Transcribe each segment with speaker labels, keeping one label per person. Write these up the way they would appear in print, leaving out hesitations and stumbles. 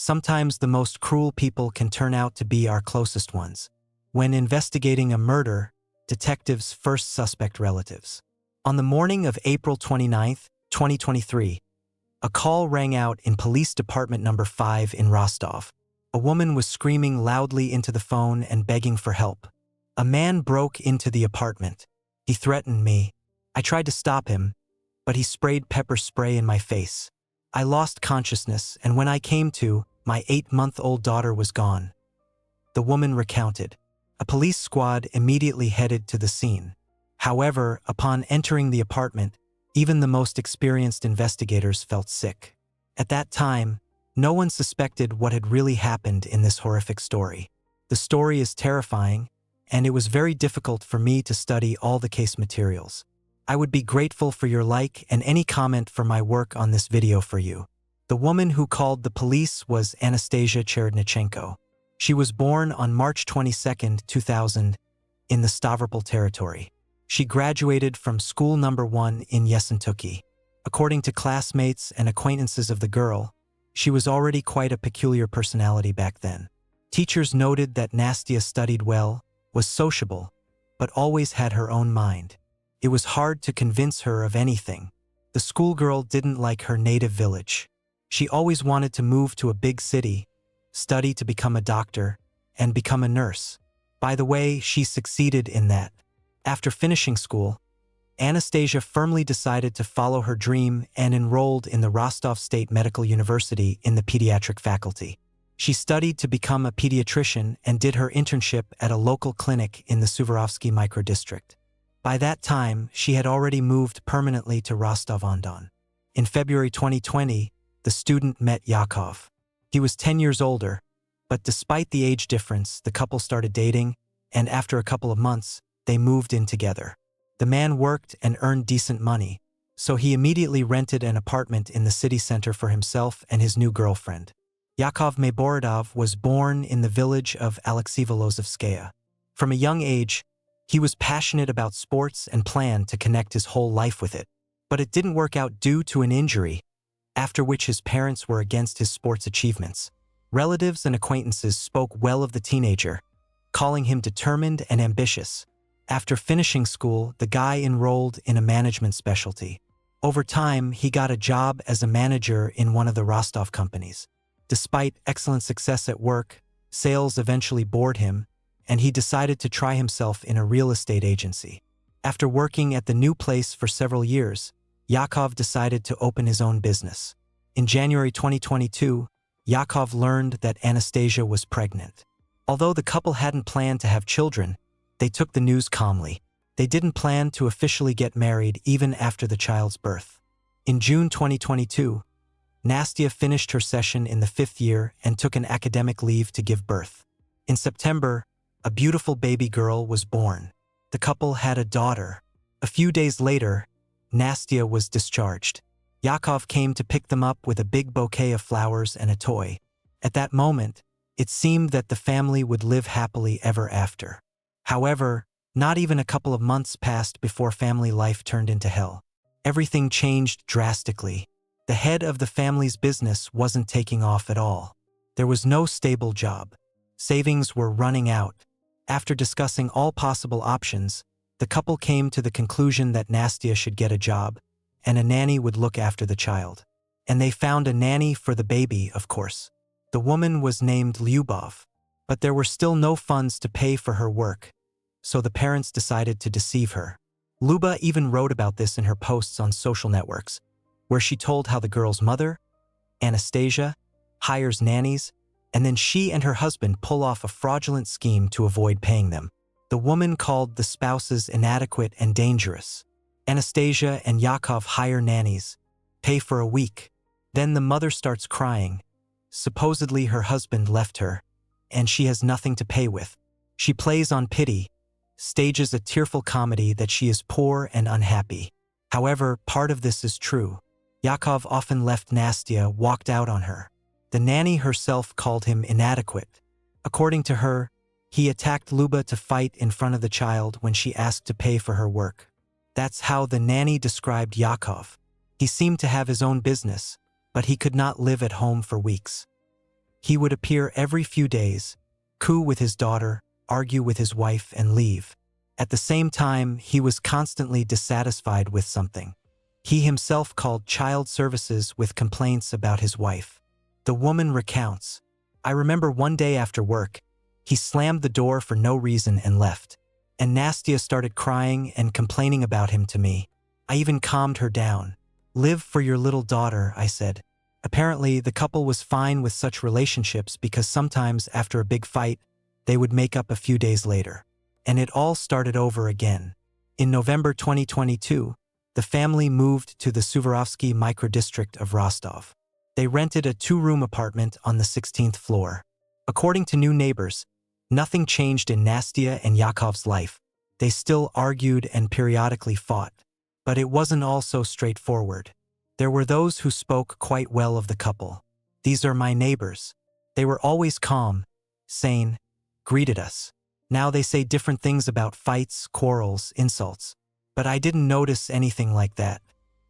Speaker 1: Sometimes the most cruel people can turn out to be our closest ones. When investigating a murder, detectives first suspect relatives. On the morning of April 29, 2023, a call rang out in Police Department Number 5 in Rostov. A woman was screaming loudly into the phone and begging for help. A man broke into the apartment. He threatened me. I tried to stop him, but he sprayed pepper spray in my face. I lost consciousness, and when I came to, my 8-month-old daughter was gone. The woman recounted. A police squad immediately headed to the scene. However, upon entering the apartment, even the most experienced investigators felt sick. At that time, no one suspected what had really happened in this horrific story. The story is terrifying, and it was very difficult for me to study all the case materials. I would be grateful for your like and any comment for my work on this video for you. The woman who called the police was Anastasia Cherednichenko. She was born on March 22, 2000, in the Stavropol territory. She graduated from school number 1 in Yessentuki. According to classmates and acquaintances of the girl, she was already quite a peculiar personality back then. Teachers noted that Nastia studied well, was sociable, but always had her own mind. It was hard to convince her of anything. The schoolgirl didn't like her native village. She always wanted to move to a big city, study to become a doctor, and become a nurse. By the way, she succeeded in that. After finishing school, Anastasia firmly decided to follow her dream and enrolled in the Rostov State Medical University in the pediatric faculty. She studied to become a pediatrician and did her internship at a local clinic in the Suvorovsky microdistrict. By that time, she had already moved permanently to Rostov-on-Don. In February 2020, the student met Yakov. He was 10 years older, but despite the age difference, the couple started dating, and after a couple of months, they moved in together. The man worked and earned decent money, so he immediately rented an apartment in the city center for himself and his new girlfriend. Yakov Maiborodov was born in the village of Alexey-Volozhevskaya. From a young age, he was passionate about sports and planned to connect his whole life with it. But it didn't work out due to an injury, after which his parents were against his sports achievements. Relatives and acquaintances spoke well of the teenager, calling him determined and ambitious. After finishing school, the guy enrolled in a management specialty. Over time, he got a job as a manager in one of the Rostov companies. Despite excellent success at work, sales eventually bored him, and he decided to try himself in a real estate agency. After working at the new place for several years, Yakov decided to open his own business. In January 2022, Yakov learned that Anastasia was pregnant. Although the couple hadn't planned to have children, they took the news calmly. They didn't plan to officially get married even after the child's birth. In June 2022, Nastia finished her session in the 5th year and took an academic leave to give birth. In September, a beautiful baby girl was born. The couple had a daughter. A few days later, Nastia was discharged. Yakov came to pick them up with a big bouquet of flowers and a toy. At that moment, it seemed that the family would live happily ever after. However, not even a couple of months passed before family life turned into hell. Everything changed drastically. The head of the family's business wasn't taking off at all. There was no stable job. Savings were running out. After discussing all possible options, the couple came to the conclusion that Nastia should get a job, and a nanny would look after the child. And they found a nanny for the baby, of course. The woman was named Lyubov, but there were still no funds to pay for her work, so the parents decided to deceive her. Luba even wrote about this in her posts on social networks, where she told how the girl's mother, Anastasia, hires nannies, and then she and her husband pull off a fraudulent scheme to avoid paying them. The woman called the spouses inadequate and dangerous. Anastasia and Yakov hire nannies, pay for a week. Then the mother starts crying. Supposedly her husband left her, and she has nothing to pay with. She plays on pity, stages a tearful comedy that she is poor and unhappy. However, part of this is true. Yakov often left Nastia, walked out on her. The nanny herself called him inadequate. According to her, he attacked Luba to fight in front of the child when she asked to pay for her work. That's how the nanny described Yakov. He seemed to have his own business, but he could not live at home for weeks. He would appear every few days, coo with his daughter, argue with his wife, and leave. At the same time, he was constantly dissatisfied with something. He himself called child services with complaints about his wife. The woman recounts, "I remember one day after work, he slammed the door for no reason and left. And Nastia started crying and complaining about him to me. I even calmed her down. 'Live for your little daughter,' I said." Apparently, the couple was fine with such relationships because sometimes after a big fight, they would make up a few days later. And it all started over again. In November 2022, the family moved to the Suvorovsky microdistrict of Rostov. They rented a 2-room apartment on the 16th floor. According to new neighbors, nothing changed in Nastia and Yakov's life. They still argued and periodically fought. But it wasn't all so straightforward. There were those who spoke quite well of the couple. "These are my neighbors. They were always calm, sane, greeted us. Now they say different things about fights, quarrels, insults. But I didn't notice anything like that.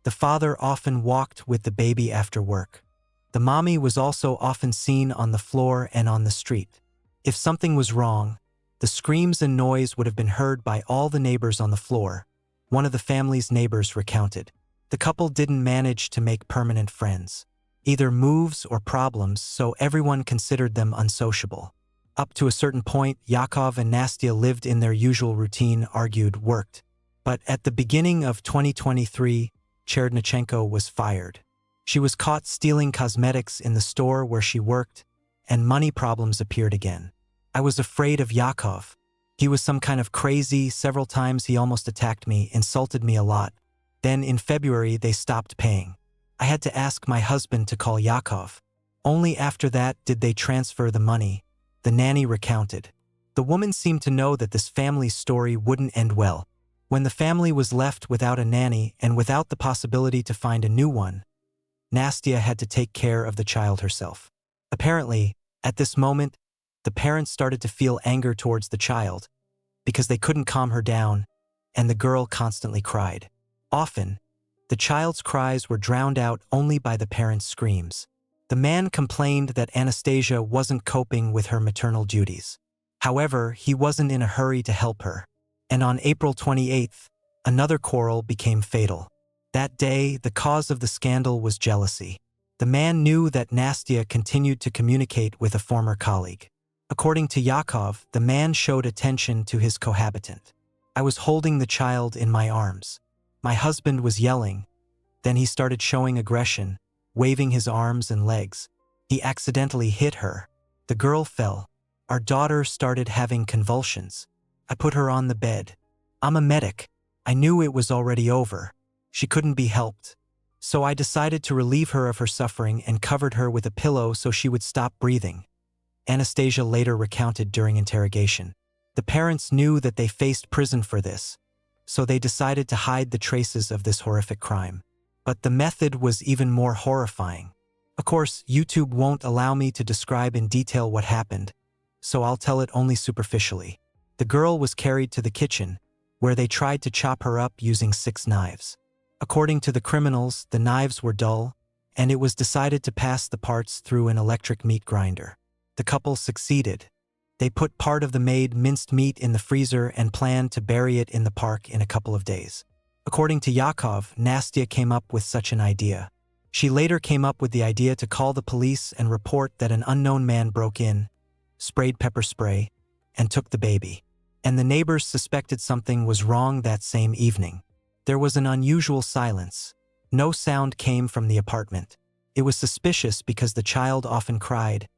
Speaker 1: The father often walked with the baby after work. The mommy was also often seen on the floor and on the street. If something was wrong, the screams and noise would have been heard by all the neighbors on the floor," one of the family's neighbors recounted. The couple didn't manage to make permanent friends. Either moves or problems, so everyone considered them unsociable. Up to a certain point, Yakov and Nastia lived in their usual routine, argued, worked. But at the beginning of 2023, Cherdnichenko was fired. She was caught stealing cosmetics in the store where she worked, and money problems appeared again. "I was afraid of Yakov. He was some kind of crazy. Several times he almost attacked me, insulted me a lot. Then in February they stopped paying. I had to ask my husband to call Yakov. Only after that did they transfer the money," the nanny recounted. The woman seemed to know that this family's story wouldn't end well. When the family was left without a nanny and without the possibility to find a new one, Nastia had to take care of the child herself. Apparently, at this moment, the parents started to feel anger towards the child because they couldn't calm her down, and the girl constantly cried. Often, the child's cries were drowned out only by the parents' screams. The man complained that Anastasia wasn't coping with her maternal duties. However, he wasn't in a hurry to help her. And on April 28th, another quarrel became fatal. That day, the cause of the scandal was jealousy. The man knew that Nastia continued to communicate with a former colleague. According to Yakov, the man showed attention to his cohabitant. "I was holding the child in my arms. My husband was yelling. Then he started showing aggression, waving his arms and legs. He accidentally hit her. The girl fell. Our daughter started having convulsions. I put her on the bed. I'm a medic. I knew it was already over. She couldn't be helped. So I decided to relieve her of her suffering and covered her with a pillow so she would stop breathing," Anastasia later recounted during interrogation. The parents knew that they faced prison for this, so they decided to hide the traces of this horrific crime. But the method was even more horrifying. Of course, YouTube won't allow me to describe in detail what happened, so I'll tell it only superficially. The girl was carried to the kitchen, where they tried to chop her up using 6 knives. According to the criminals, the knives were dull, and it was decided to pass the parts through an electric meat grinder. The couple succeeded. They put part of the made minced meat in the freezer and planned to bury it in the park in a couple of days. According to Yakov, Nastia came up with such an idea. She later came up with the idea to call the police and report that an unknown man broke in, sprayed pepper spray, and took the baby. And the neighbors suspected something was wrong that same evening. There was an unusual silence. No sound came from the apartment. It was suspicious because the child often cried.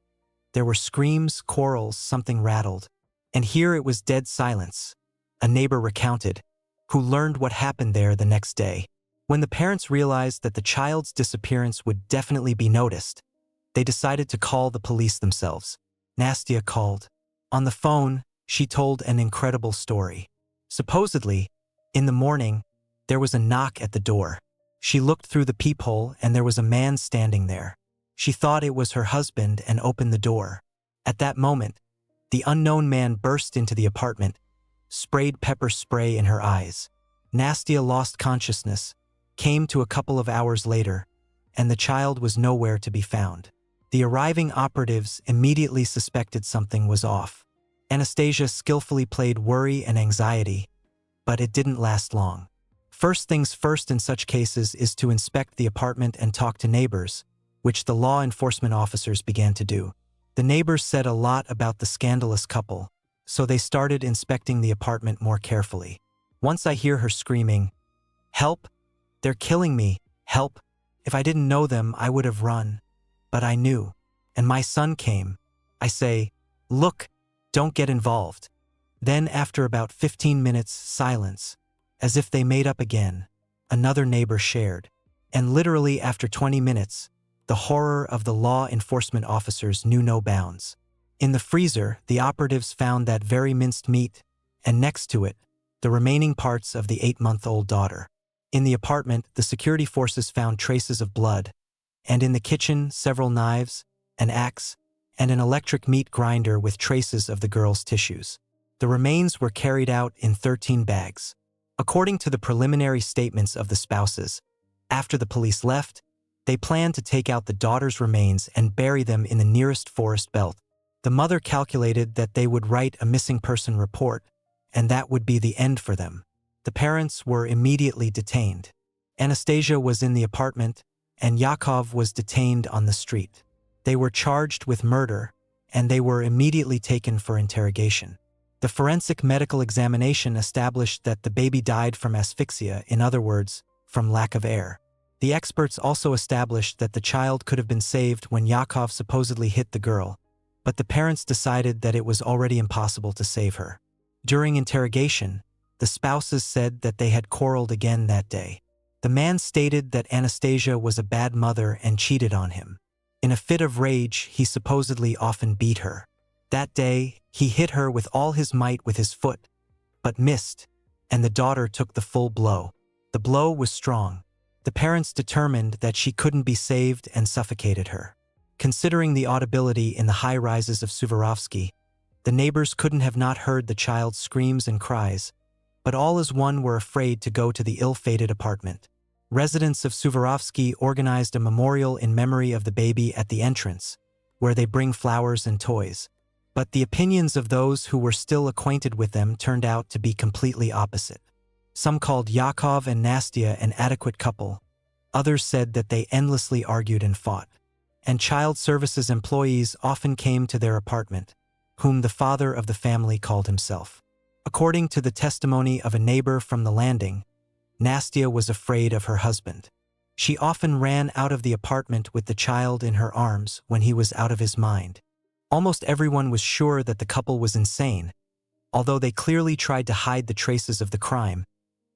Speaker 1: There were screams, quarrels, something rattled. And here it was dead silence, a neighbor recounted, who learned what happened there the next day. When the parents realized that the child's disappearance would definitely be noticed, they decided to call the police themselves. Nastia called. On the phone, she told an incredible story. Supposedly, in the morning, there was a knock at the door. She looked through the peephole and there was a man standing there. She thought it was her husband and opened the door. At that moment, the unknown man burst into the apartment, sprayed pepper spray in her eyes. Nastia lost consciousness, came to a couple of hours later, and the child was nowhere to be found. The arriving operatives immediately suspected something was off. Anastasia skillfully played worry and anxiety, but it didn't last long. First things first in such cases is to inspect the apartment and talk to neighbors, which the law enforcement officers began to do. The neighbors said a lot about the scandalous couple, so they started inspecting the apartment more carefully. Once I hear her screaming, "Help! They're killing me! Help!" If I didn't know them, I would have run. But I knew, and my son came. I say, "Look, don't get involved." Then after about 15 minutes, silence, as if they made up again, another neighbor shared. And literally after 20 minutes, the horror of the law enforcement officers knew no bounds. In the freezer, the operatives found that very minced meat, and next to it, the remaining parts of the 8-month-old daughter. In the apartment, the security forces found traces of blood, and in the kitchen, several knives, an axe, and an electric meat grinder with traces of the girl's tissues. The remains were carried out in 13 bags. According to the preliminary statements of the spouses, after the police left, they planned to take out the daughter's remains and bury them in the nearest forest belt. The mother calculated that they would write a missing person report, and that would be the end for them. The parents were immediately detained. Anastasia was in the apartment, and Yakov was detained on the street. They were charged with murder, and they were immediately taken for interrogation. The forensic medical examination established that the baby died from asphyxia, in other words, from lack of air. The experts also established that the child could have been saved when Yakov supposedly hit the girl, but the parents decided that it was already impossible to save her. During interrogation, the spouses said that they had quarreled again that day. The man stated that Anastasia was a bad mother and cheated on him. In a fit of rage, he supposedly often beat her. That day, he hit her with all his might with his foot, but missed, and the daughter took the full blow. The blow was strong. The parents determined that she couldn't be saved and suffocated her. Considering the audibility in the high rises of Suvorovsky, the neighbors couldn't have not heard the child's screams and cries, but all as one were afraid to go to the ill-fated apartment. Residents of Suvorovsky organized a memorial in memory of the baby at the entrance, where they bring flowers and toys. But the opinions of those who were still acquainted with them turned out to be completely opposite. Some called Yakov and Nastya an adequate couple. Others said that they endlessly argued and fought. And child services employees often came to their apartment, whom the father of the family called himself. According to the testimony of a neighbor from the landing, Nastya was afraid of her husband. She often ran out of the apartment with the child in her arms when he was out of his mind. Almost everyone was sure that the couple was insane, although they clearly tried to hide the traces of the crime,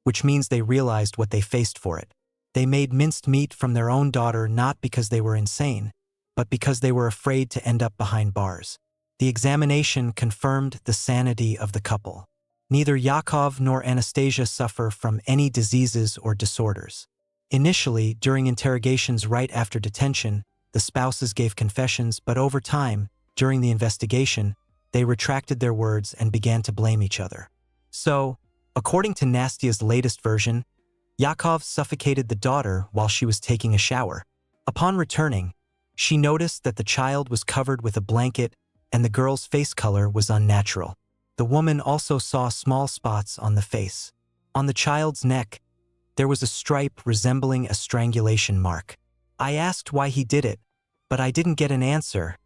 Speaker 1: which means they realized what they faced for it. They made minced meat from their own daughter not because they were insane, but because they were afraid to end up behind bars. The examination confirmed the sanity of the couple. Neither Yakov nor Anastasia suffer from any diseases or disorders. Initially, during interrogations right after detention, the spouses gave confessions, but over time, during the investigation, they retracted their words and began to blame each other. So, according to Nastya's latest version, Yakov suffocated the daughter while she was taking a shower. Upon returning, she noticed that the child was covered with a blanket and the girl's face color was unnatural. The woman also saw small spots on the face. On the child's neck, there was a stripe resembling a strangulation mark. I asked why he did it, but I didn't get an answer,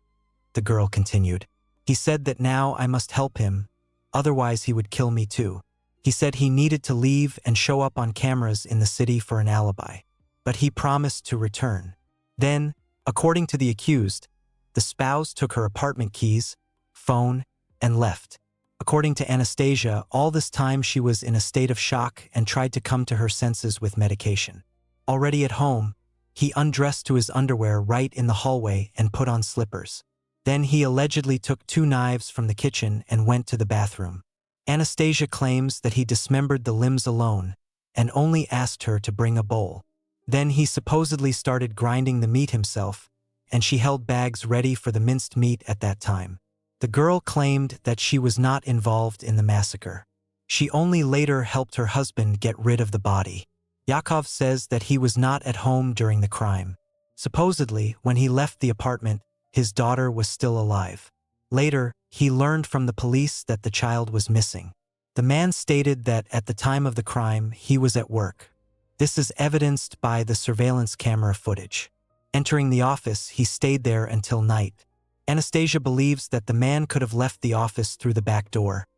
Speaker 1: the girl continued. He said that now I must help him, otherwise he would kill me too. He said he needed to leave and show up on cameras in the city for an alibi, but he promised to return. Then, according to the accused, the spouse took her apartment keys, phone, and left. According to Anastasia, all this time she was in a state of shock and tried to come to her senses with medication. Already at home, he undressed to his underwear right in the hallway and put on slippers. Then he allegedly took 2 knives from the kitchen and went to the bathroom. Anastasia claims that he dismembered the limbs alone and only asked her to bring a bowl. Then he supposedly started grinding the meat himself, and she held bags ready for the minced meat at that time. The girl claimed that she was not involved in the massacre. She only later helped her husband get rid of the body. Yakov says that he was not at home during the crime. Supposedly, when he left the apartment, his daughter was still alive. Later, he learned from the police that the child was missing. The man stated that at the time of the crime, he was at work. This is evidenced by the surveillance camera footage. Entering the office, he stayed there until night. Anastasia believes that the man could have left the office through the back door,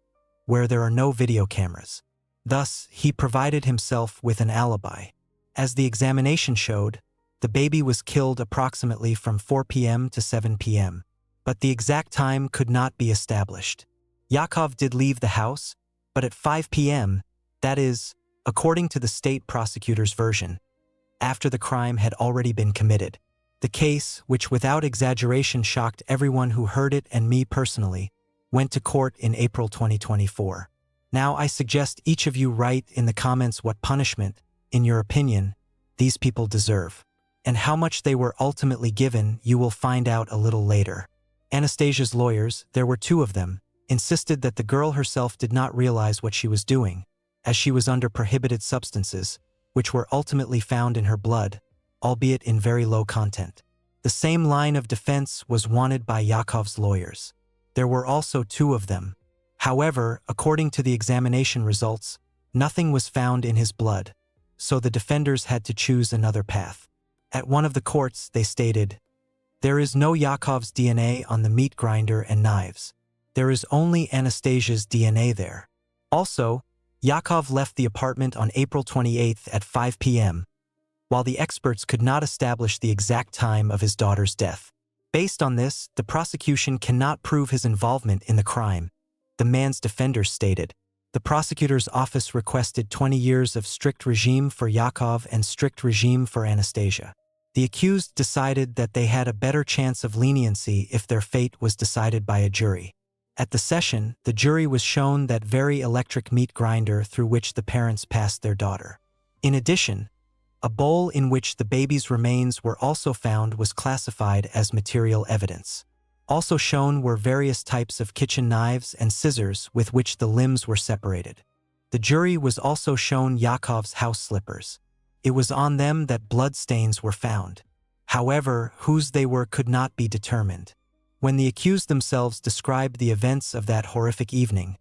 Speaker 1: where there are no video cameras. Thus, he provided himself with an alibi. As the examination showed, the baby was killed approximately from 4 p.m. to 7 p.m., but the exact time could not be established. Yakov did leave the house, but at 5 p.m., that is, according to the state prosecutor's version, after the crime had already been committed. The case, which without exaggeration shocked everyone who heard it and me personally, went to court in April 2024. Now I suggest each of you write in the comments what punishment, in your opinion, these people deserve. And how much they were ultimately given you will find out a little later. Anastasia's lawyers, there were 2 of them, insisted that the girl herself did not realize what she was doing, as she was under prohibited substances, which were ultimately found in her blood, albeit in very low content. The same line of defense was wanted by Yakov's lawyers. There were also 2 of them. However, according to the examination results, nothing was found in his blood, so the defenders had to choose another path. At one of the courts, they stated, "There is no Yakov's DNA on the meat grinder and knives. There is only Anastasia's DNA there." Also, Yakov left the apartment on April 28 at 5 p.m., while the experts could not establish the exact time of his daughter's death. Based on this, the prosecution cannot prove his involvement in the crime, the man's defenders stated. The prosecutor's office requested 20 years of strict regime for Yakov and strict regime for Anastasia. The accused decided that they had a better chance of leniency if their fate was decided by a jury. At the session, the jury was shown that very electric meat grinder through which the parents passed their daughter. In addition, a bowl in which the baby's remains were also found was classified as material evidence. Also shown were various types of kitchen knives and scissors with which the limbs were separated. The jury was also shown Yakov's house slippers. It was on them that blood stains were found. However, whose they were could not be determined. When the accused themselves described the events of that horrific evening,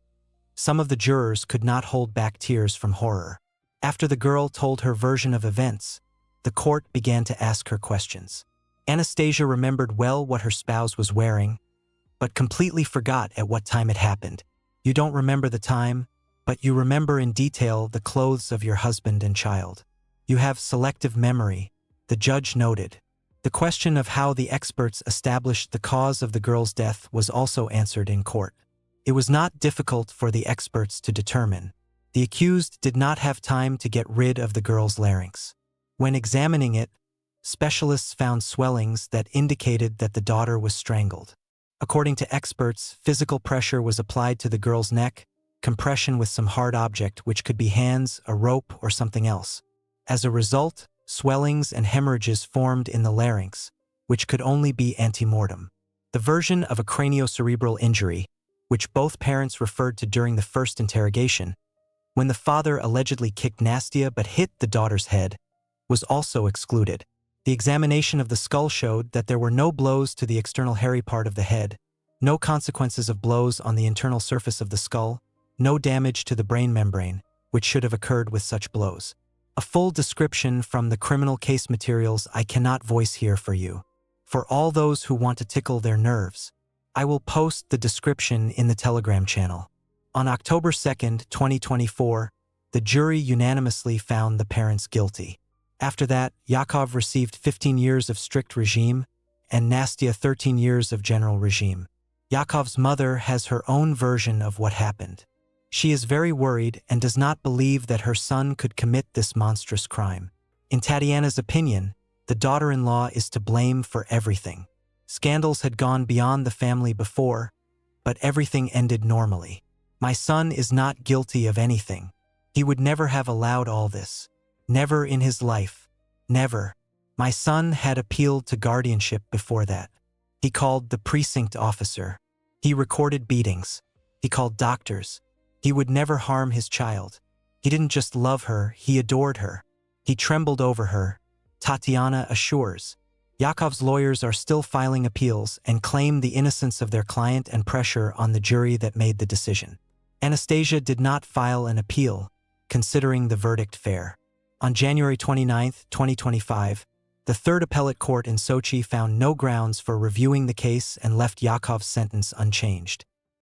Speaker 1: some of the jurors could not hold back tears from horror. After the girl told her version of events, the court began to ask her questions. Anastasia remembered well what her spouse was wearing, but completely forgot at what time it happened. You don't remember the time, but you remember in detail the clothes of your husband and child. You have selective memory, the judge noted. The question of how the experts established the cause of the girl's death was also answered in court. It was not difficult for the experts to determine. The accused did not have time to get rid of the girl's larynx. When examining it, specialists found swellings that indicated that the daughter was strangled. According to experts, physical pressure was applied to the girl's neck, compression with some hard object which could be hands, a rope, or something else. As a result, swellings and hemorrhages formed in the larynx, which could only be antemortem. The version of a craniocerebral injury, which both parents referred to during the first interrogation, when the father allegedly kicked Nastia but hit the daughter's head, was also excluded. The examination of the skull showed that there were no blows to the external hairy part of the head, no consequences of blows on the internal surface of the skull, no damage to the brain membrane, which should have occurred with such blows. A full description from the criminal case materials I cannot voice here for you. For all those who want to tickle their nerves, I will post the description in the Telegram channel. On October 2, 2024, the jury unanimously found the parents guilty. After that, Yakov received 15 years of strict regime and Nastia 13 years of general regime. Yakov's mother has her own version of what happened. She is very worried and does not believe that her son could commit this monstrous crime. In Tatiana's opinion, the daughter-in-law is to blame for everything. Scandals had gone beyond the family before, but everything ended normally. My son is not guilty of anything. He would never have allowed all this. Never in his life. Never. My son had appealed to guardianship before that. He called the precinct officer. He recorded beatings. He called doctors. He would never harm his child. He didn't just love her, he adored her. He trembled over her, Tatiana assures. Yakov's lawyers are still filing appeals and claim the innocence of their client and pressure on the jury that made the decision. Anastasia did not file an appeal, considering the verdict fair. On January 29, 2025, the Third Appellate Court in Sochi found no grounds for reviewing the case and left Yakov's sentence unchanged.